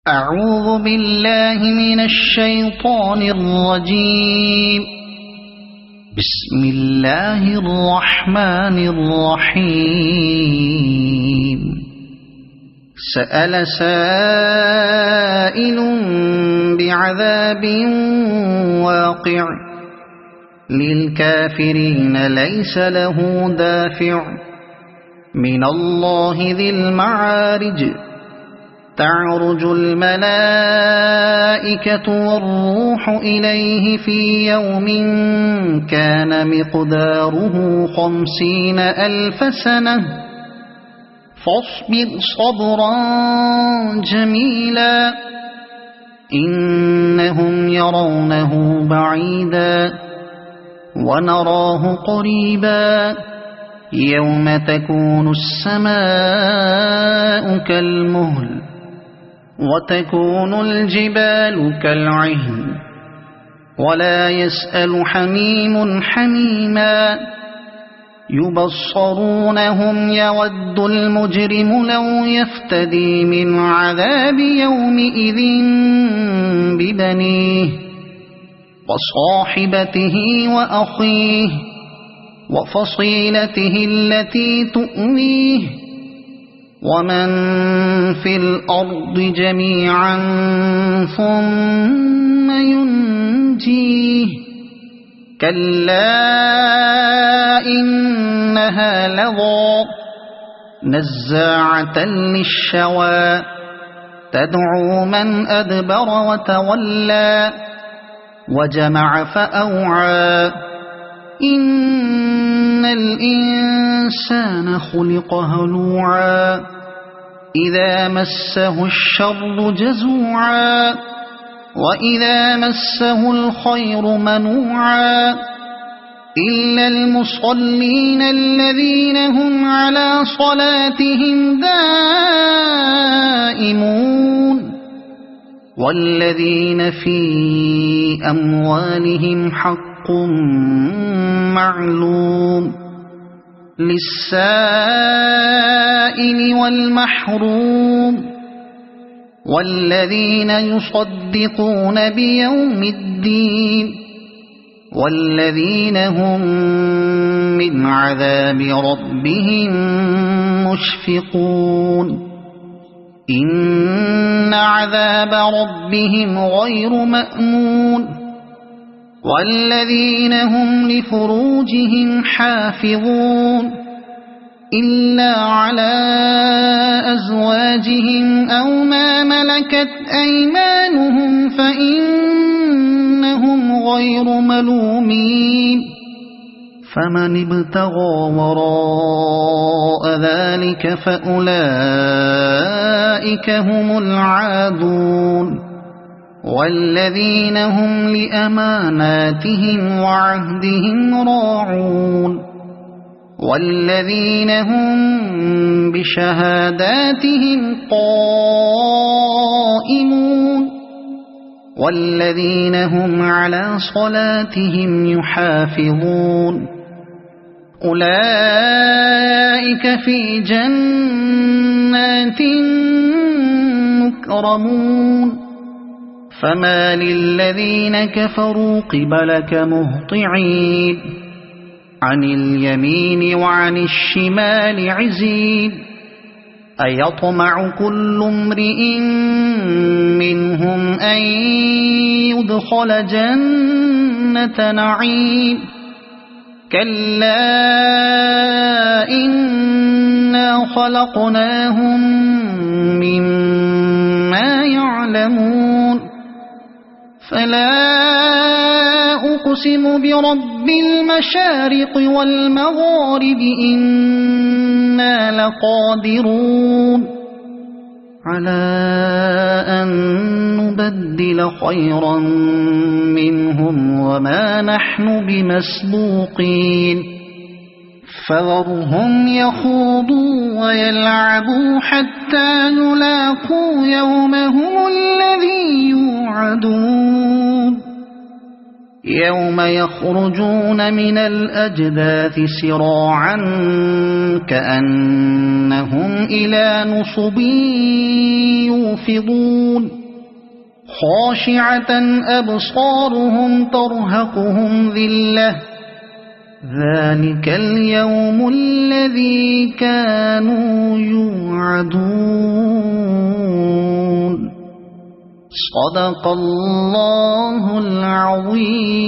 أعوذ بالله من الشيطان الرجيم. بسم الله الرحمن الرحيم. سأل سائل بعذاب واقع للكافرين ليس له دافع من الله ذي المعارج. تعرج الملائكة والروح إليه في يوم كان مقداره 50,000 سنة فاصبر صبرا جميلا إنهم يرونه بعيدا ونراه قريبا يوم تكون السماء كالمهل وتكون الجبال كالعهن ولا يسأل حميم حميما يبصرونهم يود المجرم لو يفتدي من عذاب يومئذ ببنيه وصاحبته وأخيه وفصيلته التي تؤويه ومن في الأرض جميعا ثم ينجيه كلا إنها لظى نزاعة للشوى تدعو من أدبر وتولى وجمع فأوعى إن الإنسان خلق هلوعا إذا مسه الشر جزوعا وإذا مسه الخير منوعا إلا المصلين الذين هم على صلاتهم دائمون والذين في أموالهم حق معلوم للسائل والمحروم والذين يصدقون بيوم الدين والذين هم من عذاب ربهم مشفقون إن عذاب ربهم غير مأمون والذين هم لفروجهم حافظون إلا على أزواجهم أو ما ملكت أيمانهم فإنهم غير ملومين فمن ابتغى وراء ذلك فأولئك هم العادون والذين هم لأماناتهم وعهدهم راعون والذين هم بشهاداتهم قائمون والذين هم على صلاتهم يحافظون أولئك في جنات مكرمون فما للذين كفروا قبلك مهطعين عن اليمين وعن الشمال عزين أيطمع كل امرئ منهم أن يدخل جنة نعيم كلا إنا خلقناهم مما يعلمون فلا أقسم برب المشارق والمغارب إنا لقادرون على أن نبدل خيرا منهم وما نحن بمسبوقين فذرهم يخوضوا ويلعبوا حتى يلاقوا يومهم الذي يوعدون يوم يخرجون من الأجداث سراعا كأنهم إلى نصب يوفضون خاشعة أبصارهم ترهقهم ذلة ذلك اليوم الذي كانوا يوعدون صدق الله العظيم.